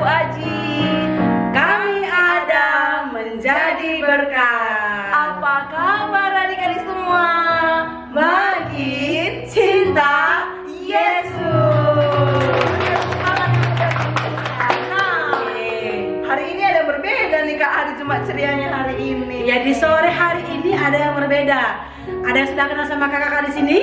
Batu Aji. Kami ada menjadi berkat. Apa kabar adik-adik semua? Makin cinta Yesus. Nah, hari ini ada berbeda nih Kak, hari Jumat cerianya hari ini. Ya, di sore hari ini ada yang berbeda. Ada yang sudah kenal sama kakak di sini?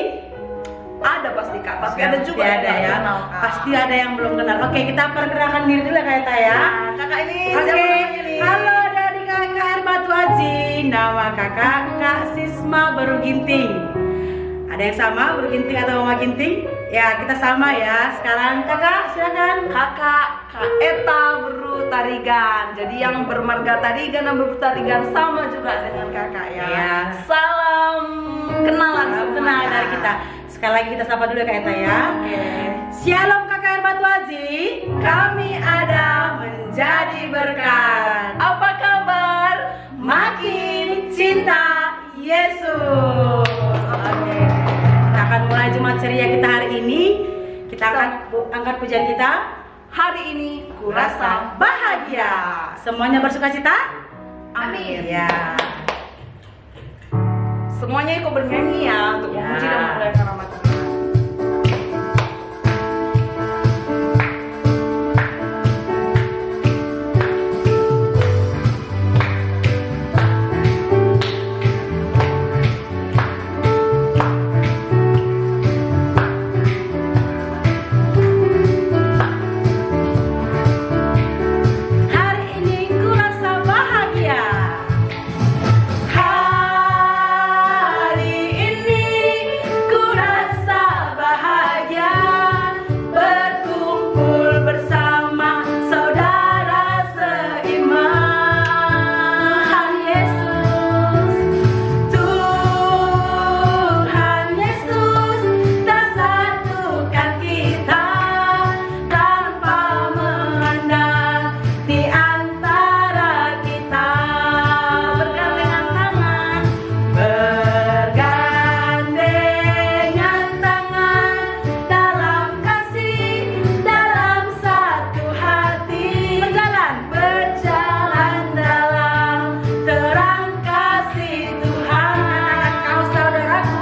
Ada pasti Kak, tapi ada juga Pasti yang ada nggak ya. kenal, Kak. Pasti ada yang belum kenal. Oke, kita perkenalkan diri dulu ya Kak Eta ya. Nah, kakak ini Oke, siapa namanya nih? halo dari KKR Batu Aji. Nama kakak Kak Sisma Beruginting. Ada yang sama Beruginting atau Mama Ginting? Ya, kita sama ya. Sekarang kakak silakan. Kakak Kak Eta Berutarigan. Jadi yang bermarga Tarigan dan Berutarigan sama juga dengan kakak ya. Iya. Salam kenalan Salam semua. kenal dari kita. Sekali lagi kita sapa dulu ya Kak Eta ya. Oke. Shalom KKR Batu Aji. Kami ada menjadi berkat. Apa kabar? Makin cinta Yesus. Oke. Kita akan mulai Jumat ceria kita hari ini. Kita akan angkat pujian kita. Hari ini kurasa bahagia. Semuanya bersukacita? Amin. Ya. Semuanya ikut bernyanyi ya untuk Ya. memuji dan memuliakan nama Tuhan. Hari ini kurasa bahagia. Hari ini kurasa bahagia berkumpul bersama saudara seiman. Yesus, Tuhan Yesus tak satukan kita tanpa memandang di antara kita. Bergandengan tangan dalam kasih, dalam satu hati, berjalan dalam terang kasih Tuhan. Kau saudaraku,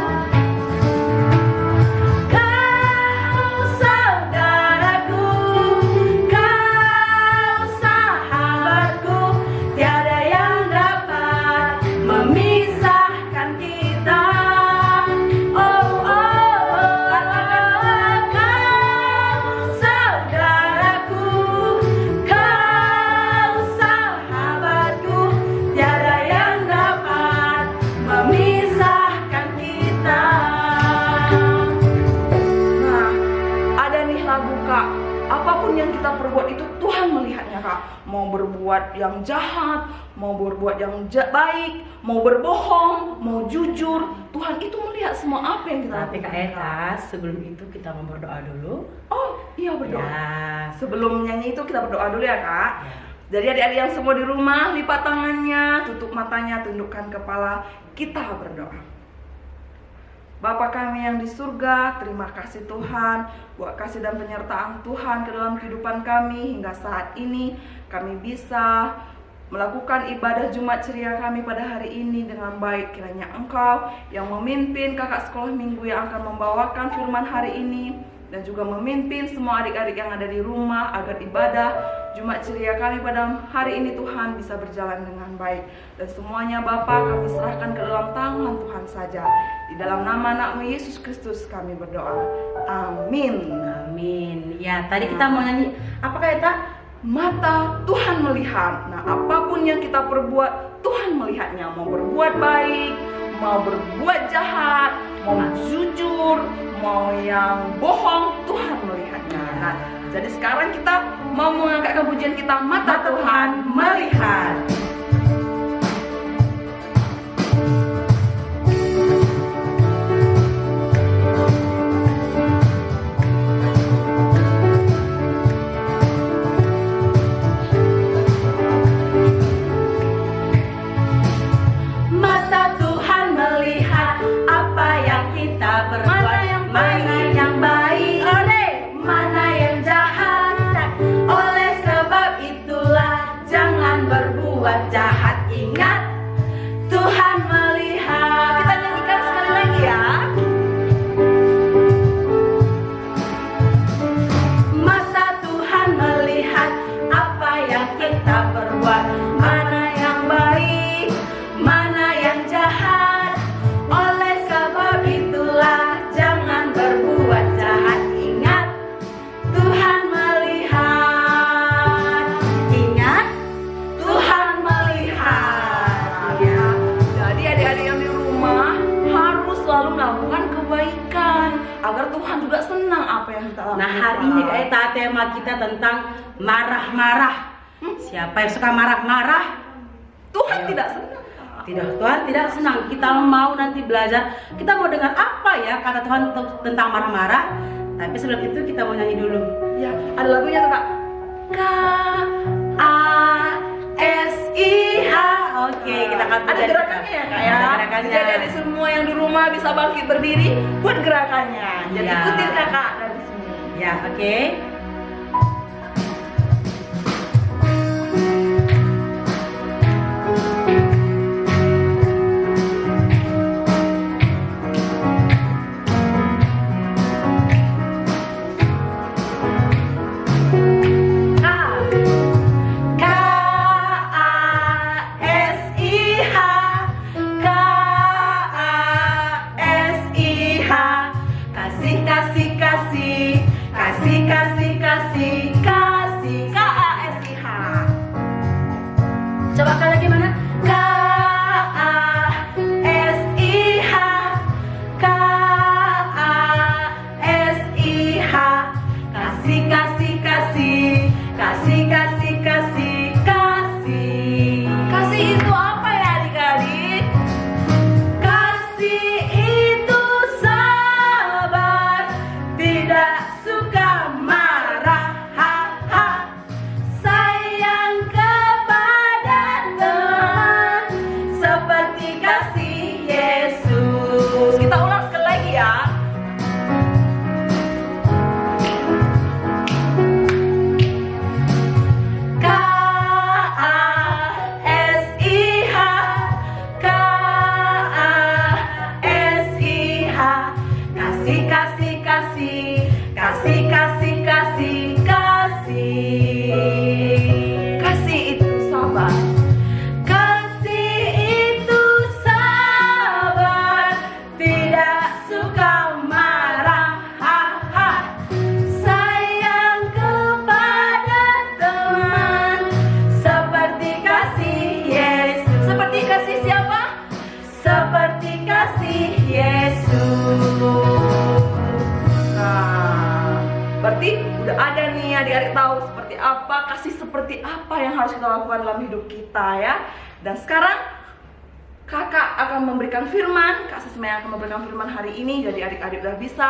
kau sahabatku, tiada yang dapat memisahkan kita. Kau sahabatku, tiada yang dapat memisahkan kita. Nah, ada nih lagu Kak. Apapun yang kita perbuat itu Tuhan melihatnya Kak. Mau berbuat yang jahat, mau berbuat yang baik, mau berbohong, mau jujur, Tuhan itu melihat semua apa yang kita Tapi Kak lakukan, Eta, sebelum itu kita mau berdoa dulu. Oh iya berdoa. Ya. Sebelum nyanyi itu kita berdoa dulu ya Kak. Ya. Jadi adik-adik yang semua di rumah, lipat tangannya, tutup matanya, tundukkan kepala, kita berdoa. Bapa kami yang di surga, terima kasih Tuhan buat kasih dan penyertaan Tuhan ke dalam kehidupan kami hingga saat ini. Kami bisa melakukan ibadah Jumat ceria kami pada hari ini dengan baik. Kiranya Engkau yang memimpin kakak sekolah minggu yang akan membawakan firman hari ini, dan juga memimpin semua adik-adik yang ada di rumah agar ibadah Jumat ceria kami pada hari ini Tuhan bisa berjalan dengan baik. Dan semuanya Bapa kami serahkan ke dalam tangan Tuhan saja. Di dalam nama anakmu Yesus Kristus kami berdoa. Amin. Amin. Ya, tadi kita mau nyanyi apa Kak Eta? Mata Tuhan melihat. Nah, apapun yang kita perbuat Tuhan melihatnya. Mau berbuat baik, mau berbuat jahat, mau jujur, mau yang bohong, Tuhan melihatnya. Nah, jadi sekarang kita mau mengangkatkan pujian kita, Mata Tuhan melihat. Mata Tuhan melihat apa yang kita perbuat, mana yang baik, mana yang jahat. Oleh sebab kita lakukan. Nah, hari ini Kak tema kita tentang marah-marah. Siapa yang suka marah-marah? Tuhan Ayo. tidak senang. Tidak, Tuhan tidak senang. Kita mau nanti belajar. Kita mau dengar apa ya kata Tuhan tentang marah-marah. Tapi sebelum itu kita mau nyanyi dulu. Ya, ada lagunya tuh Kak. KASIH. Oke, kita akan Ada belajar. gerakannya ya Kak ya. Ada gerakannya. Jadi adik semua yang di rumah bisa bangkit berdiri buat gerakannya. Jadi Ya. ikutin Kakak dari sini. Ya, oke. Coba kali lagi mana? KASIH, KASIH, kasih, kasih, kasih, kasih, kasih, kasih, kasih. Kasih itu apa ya adik-adik? Kasih itu sabar, tidak suka marah, ha-ha. Sayang kepada teman, seperti kasih Yesus. Kita ulang sekali lagi ya. KASIH, KASIH, kasih, kasih, kasih, kasih, kasih, kasih, kasih. Kasih itu sabar. Kasih itu sabar, tidak suka marah, ha-ha. Sayang kepada teman, seperti kasih Yesus. Seperti kasih siapa? Seperti kasih Yesus. Nah, berarti udah ada nih adik-adik tahu seperti apa yang harus kita lakukan dalam hidup kita ya. Dan sekarang kakak akan memberikan firman, Kak Sisma yang akan memberikan firman hari ini. Jadi adik-adik udah bisa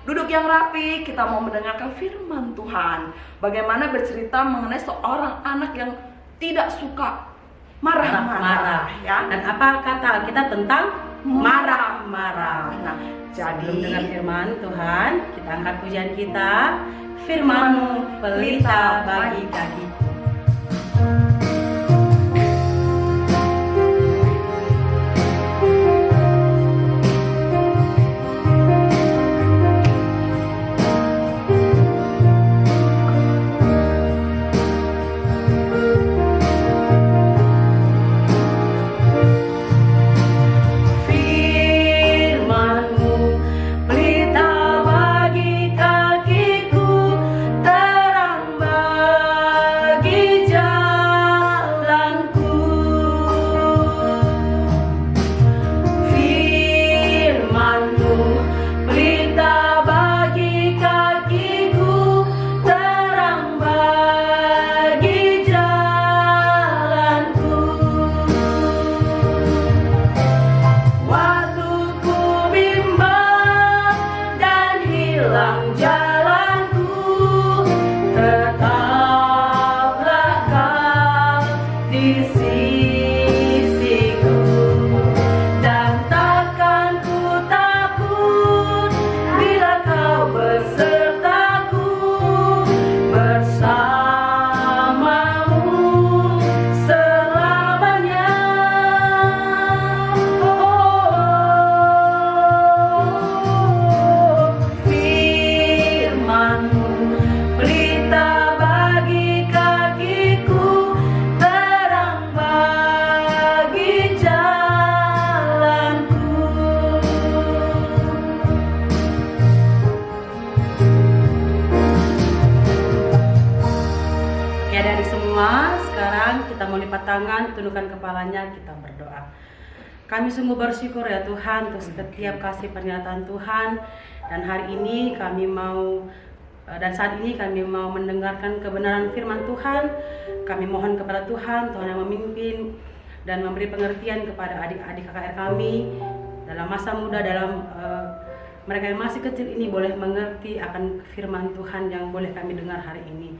duduk yang rapi, kita mau mendengarkan firman Tuhan. Bagaimana bercerita mengenai seorang anak yang tidak suka marah-marah ya. Dan apa kata kita tentang marah-marah? Nah, Sebelum dengar jadi firman Tuhan, kita angkat pujian kita. Firman-Mu pelita bagi kakiku. Firman-Mu pelita bagi kakiku, terang bagi jalanku. Firman-Mu pelita bagi kakiku, terang bagi jalanku. Waktu ku bimbang dan hilang jalanku, tetaplah Kau di sisiku. Dan takkan ku takut bila Kau besertaku, bersamamu selamanya. Firman-Mu pelita bagi kakiku, terang bagi jalanku. Ya, dari semua, sekarang kita mau lipat tangan, tundukkan kepalanya, kita berdoa. Kami sungguh bersyukur ya Tuhan untuk setiap kasih pernyataan Tuhan. Dan hari ini kami mau Dan saat ini kami mau mendengarkan kebenaran firman Tuhan. Kami mohon kepada Tuhan, Tuhan yang memimpin dan memberi pengertian kepada adik-adik KKR kami dalam masa muda, dalam mereka yang masih kecil ini boleh mengerti akan firman Tuhan yang boleh kami dengar hari ini.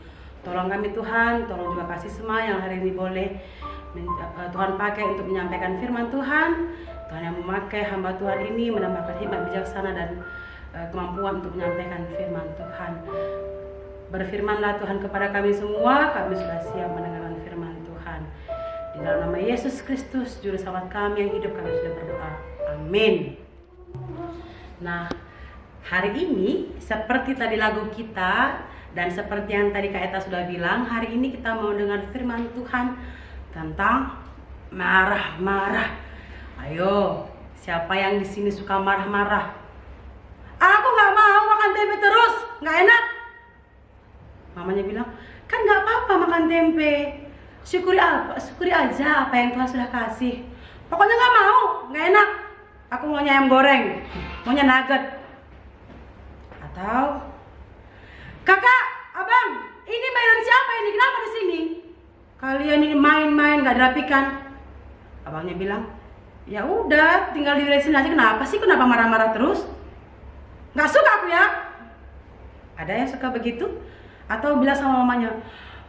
Tolong kami Tuhan, tolong juga kasih semua yang hari ini boleh Tuhan pakai untuk menyampaikan firman Tuhan. Tuhan yang memakai hamba Tuhan ini menambahkan hikmat bijaksana dan kemampuan untuk menyampaikan firman Tuhan. Berfirmanlah Tuhan kepada kami semua, kami sudah siap mendengarkan firman Tuhan. Di dalam nama Yesus Kristus, Juru Selamat kami yang hidup, kami sudah berdoa. Amin. Nah, hari ini seperti tadi lagu kita dan seperti yang tadi Kak Eta sudah bilang, hari ini kita mau dengar firman Tuhan tentang marah-marah. Ayo, siapa yang di sini suka marah-marah? Aku nggak mau makan tempe terus, nggak enak. Mamanya bilang, kan nggak apa-apa makan tempe. Syukuri aja apa yang Tuhan sudah kasih. Pokoknya nggak mau, nggak enak. Aku maunya ayam goreng, maunya nugget. Atau, kakak, abang, ini mainan siapa ini? Kenapa di sini? Kalian ini main-main nggak dirapikan. Abangnya bilang, ya udah, tinggal diberesin aja. Kenapa sih? Kenapa marah-marah terus? Nggak suka aku ya. Ada yang suka begitu? Atau bilang sama mamanya,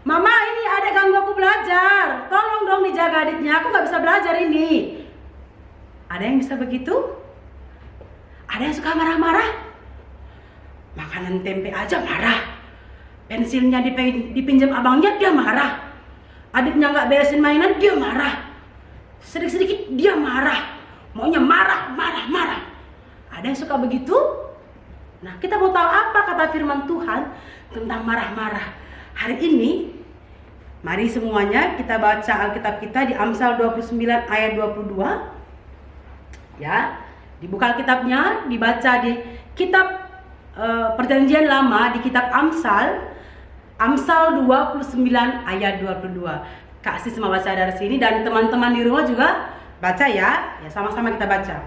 mama ini adek ganggu aku belajar, tolong dong dijaga adiknya, aku nggak bisa belajar ini. Ada yang bisa begitu? Ada yang suka marah-marah? Makanan tempe aja marah, pensilnya dipinjam abangnya dia marah, adiknya nggak beresin mainan dia marah, sedikit-sedikit dia marah, maunya marah. Ada yang suka begitu? Nah, kita mau tahu apa kata firman Tuhan tentang marah-marah. Hari ini, mari semuanya kita baca Alkitab kita di Amsal 29 ayat 22. Ya, dibuka Alkitabnya, dibaca di kitab Perjanjian Lama, di kitab Amsal 29 ayat 22. Kak Sis mau baca dari sini dan teman-teman di rumah juga baca ya. Ya, sama-sama kita baca.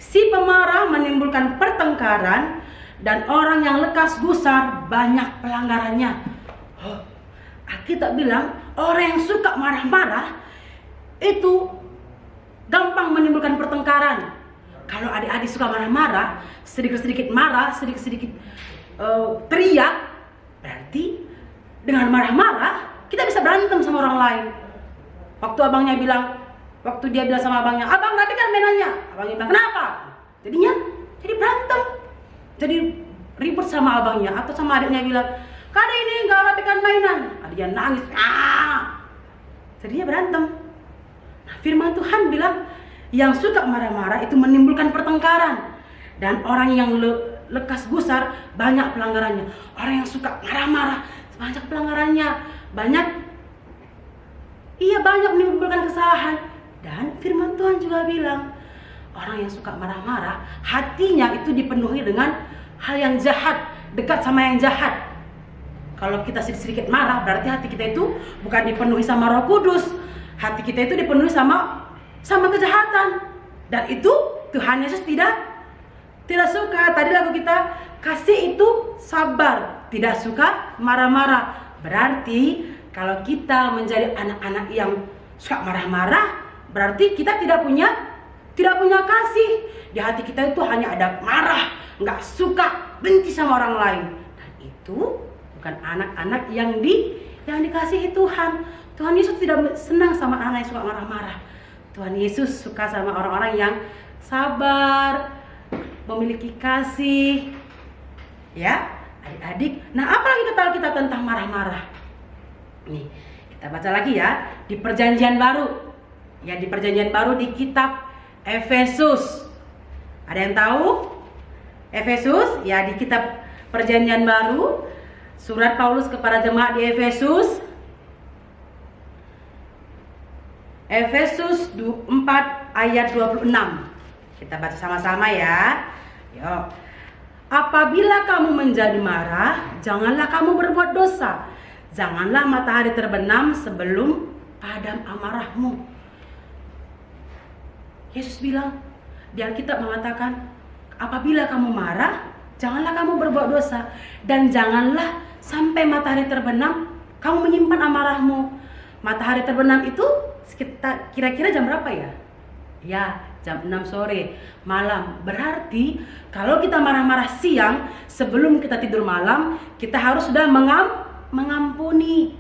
Si pemarah menimbulkan pertengkaran dan orang yang lekas gusar banyak pelanggarannya. Alkitab bilang orang yang suka marah-marah itu gampang menimbulkan pertengkaran. Kalau adik-adik suka marah-marah, sedikit-sedikit marah, sedikit-sedikit teriak, berarti dengan marah-marah kita bisa berantem sama orang lain. Waktu dia bilang sama abangnya, abang rapikan mainannya. Abangnya bilang, kenapa? Jadinya jadi berantem. Jadi ribut sama abangnya atau sama adiknya bilang, kada ini nggak rapikan mainan. Adiknya nangis, jadinya berantem. Nah, firman Tuhan bilang yang suka marah-marah itu menimbulkan pertengkaran dan orang yang lekas gusar banyak pelanggarannya. Orang yang suka marah-marah banyak pelanggarannya, banyak menimbulkan kesalahan. Dan firman Tuhan juga bilang orang yang suka marah-marah, hatinya itu dipenuhi dengan hal yang jahat, dekat sama yang jahat. Kalau kita sedikit marah, berarti hati kita itu bukan dipenuhi sama Roh Kudus. Hati kita itu dipenuhi sama kejahatan. Dan itu Tuhan Yesus tidak suka. Tadi lagu kita, kasih itu sabar, tidak suka marah-marah. Berarti kalau kita menjadi anak-anak yang suka marah-marah, berarti kita tidak punya kasih. Di hati kita itu hanya ada marah, nggak suka, benci sama orang lain. Dan itu bukan anak-anak yang dikasihi Tuhan. Tuhan Yesus tidak senang sama anak yang suka marah-marah. Tuhan Yesus suka sama orang-orang yang sabar, memiliki kasih. Ya, adik-adik. Nah, apa lagi kata kita tentang marah-marah? Nih, kita baca lagi ya di Perjanjian Baru. Ya, di Perjanjian Baru di kitab Efesus. Ada yang tahu? Efesus, ya di kitab Perjanjian Baru, surat Paulus kepada jemaat di Efesus. Efesus 4 ayat 26. Kita baca sama-sama ya. Yuk. Apabila kamu menjadi marah, janganlah kamu berbuat dosa. Janganlah matahari terbenam sebelum padam amarahmu. Yesus bilang, di Alkitab mengatakan, apabila kamu marah, janganlah kamu berbuat dosa, dan janganlah sampai matahari terbenam kamu menyimpan amarahmu. Matahari terbenam itu sekitar kira-kira jam berapa ya? Ya, jam 6 sore malam. Berarti kalau kita marah-marah siang sebelum kita tidur malam, kita harus sudah mengampuni.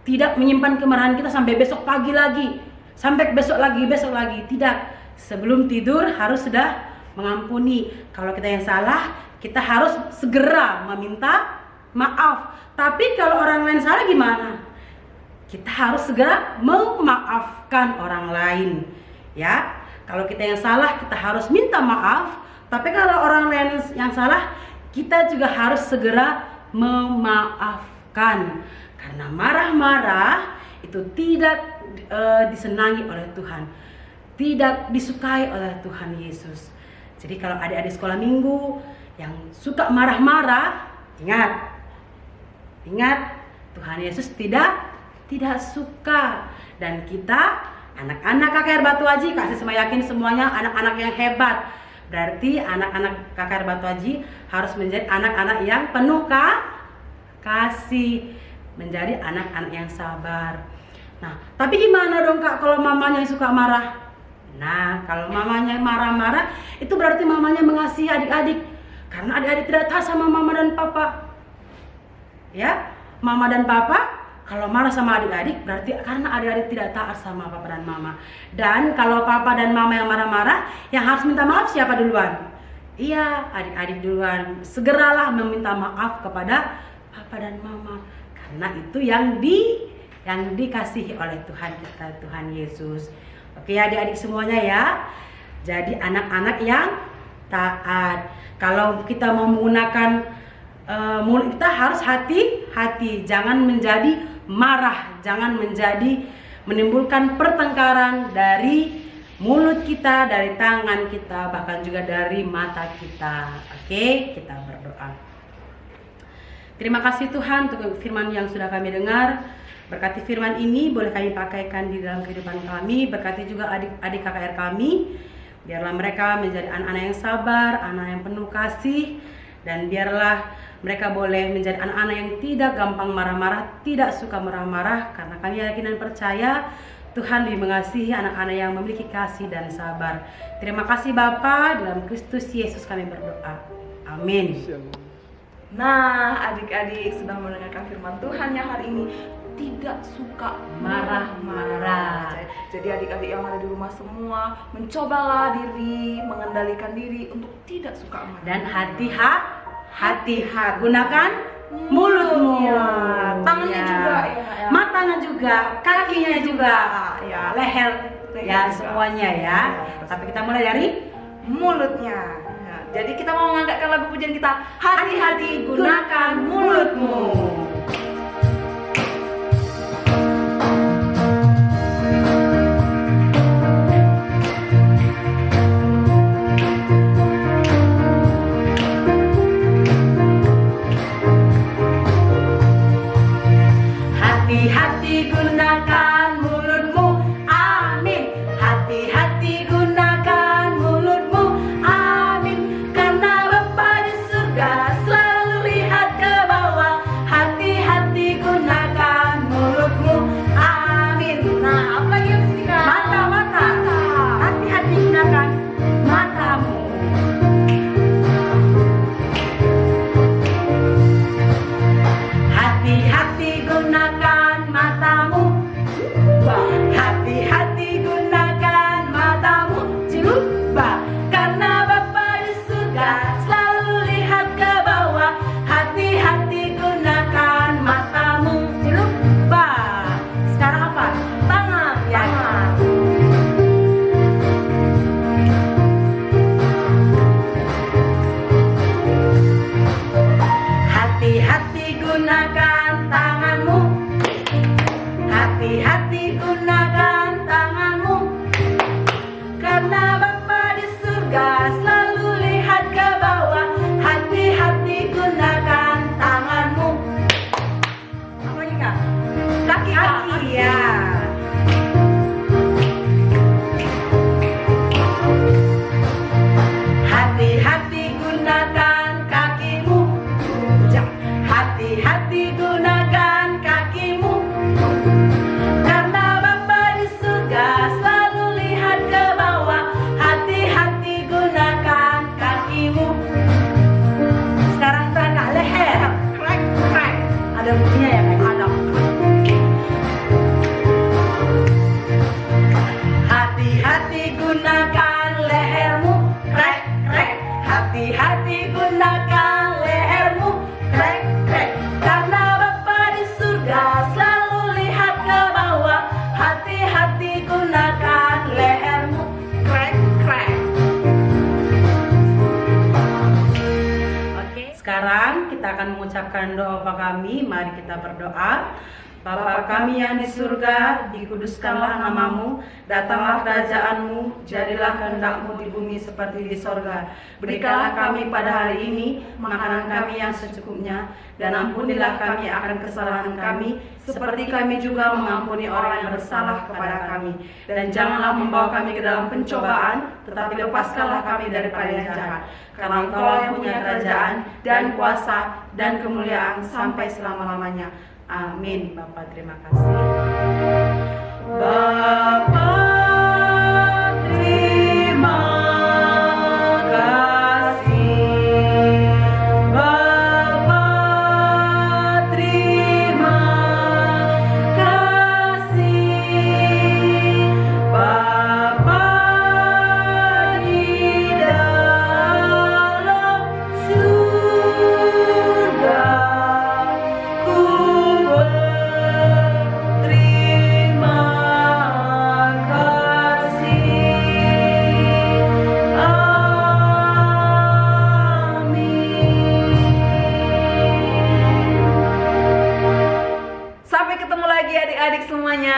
Tidak menyimpan kemarahan kita sampai besok pagi lagi, sampai besok lagi. Tidak. Sebelum tidur harus sudah mengampuni. Kalau kita yang salah, kita harus segera meminta maaf. Tapi kalau orang lain salah gimana? Kita harus segera memaafkan orang lain. Ya, kalau kita yang salah, kita harus minta maaf. Tapi kalau orang lain yang salah, kita juga harus segera memaafkan. Karena marah-marah itu tidak disenangi oleh Tuhan, tidak disukai oleh Tuhan Yesus. Jadi kalau adik-adik sekolah minggu yang suka marah-marah, ingat Tuhan Yesus tidak suka. Dan kita anak-anak KKR Batu Aji, Kak Sisma yakin semuanya anak-anak yang hebat. Berarti anak-anak KKR Batu Aji harus menjadi anak-anak yang penuh kasih, menjadi anak-anak yang sabar. Nah, tapi gimana dong Kak kalau mamanya yang suka marah? Nah, kalau mamanya marah-marah, itu berarti mamanya mengasihi adik-adik. Karena adik-adik tidak taat sama mama dan papa. Ya, mama dan papa kalau marah sama adik-adik berarti karena adik-adik tidak taat sama papa dan mama. Dan kalau papa dan mama yang marah-marah, yang harus minta maaf siapa duluan? Iya, adik-adik duluan. Segeralah meminta maaf kepada papa dan mama. Karena itu yang dikasihi oleh Tuhan kita, Tuhan Yesus. Oke adik-adik semuanya ya. Jadi anak-anak yang taat. Kalau kita mau menggunakan mulut kita harus hati-hati, jangan menjadi marah, jangan menjadi menimbulkan pertengkaran dari mulut kita, dari tangan kita, bahkan juga dari mata kita. Oke, kita berdoa. Terima kasih Tuhan untuk firman yang sudah kami dengar. Berkati firman ini boleh kami pakaikan di dalam kehidupan kami. Berkati juga adik-adik KKR kami. Biarlah mereka menjadi anak-anak yang sabar, anak yang penuh kasih. Dan biarlah mereka boleh menjadi anak-anak yang tidak gampang marah-marah, tidak suka marah-marah. Karena kami yakin dan percaya Tuhan lebih mengasihi anak-anak yang memiliki kasih dan sabar. Terima kasih Bapa, dalam Kristus Yesus kami berdoa. Amin. Nah, adik-adik sudah mendengarkan firman Tuhan yang hari ini, tidak suka marah-marah. Jadi adik-adik yang ada di rumah semua, mencobalah diri, mengendalikan diri untuk tidak suka marah. Dan hati-hati, gunakan mulutmu, tangannya ya. juga, matanya juga, kakinya juga, ya, leher ya, juga. semuanya ya. Ya. Tapi kita mulai dari mulutnya. Nah, jadi kita mau mengangkatkan lagu pujian kita, hati-hati gunakan mulutmu. hati-hati gunakan mulutmu, amin. Hati-hati gunakan mulutmu, amin. Karena Bapa di surga selalu lihat ke bawah. Hati-hati gunakan mulutmu, amin. Nah, apa lagi yang mesti Kak? Mata. Hati-hati gunakan matamu. Hati-hati gunakan matamu. Hati-hati gunakan matamu. Coba, karena Bapa di surga selalu lihat ke bawah. Hati-hati gunakan matamu. Coba. Sekarang apa? Tangan, ya. Hati-hati gunakan tanganmu. Hati-hati gunakan tanganmu. Karena Bapa di surga selalu lihat ke bawah. Hati-hati gunakan tanganmu. Apa lagi Kak? Kaki ya. Hati-hati gunakan Ada bunyinya ya Kak? Ada. Hati-hati gunakan lehermu, krek krek. Hati-hati gunakan lehermu, krek krek. Karena Bapa di surga selalu lihat ke bawah. Hati-hati gunakan lehermu, krek krek. Oke, sekarang kita akan mengucapkan doa Bapa kami. Mari kita berdoa. Bapa kami yang di surga, dikuduskanlah namamu, datanglah kerajaanmu, jadilah kehendak-mu di bumi seperti di sorga. Berikanlah kami pada hari ini makanan kami yang secukupnya, dan ampunilah kami akan kesalahan kami, seperti kami juga mengampuni orang yang bersalah kepada kami. Dan janganlah membawa kami ke dalam pencobaan, tetapi lepaskanlah kami daripada yang jahat. Karena Engkau yang punya kerajaan, dan kuasa, dan kemuliaan sampai selama-lamanya. Amin. Bapa, terima kasih. Bapa, terima kasih. Bapa, terima kasih. Bapa di dalam surga, terima kasih. Amin. Sampai ketemu lagi adik-adik semuanya.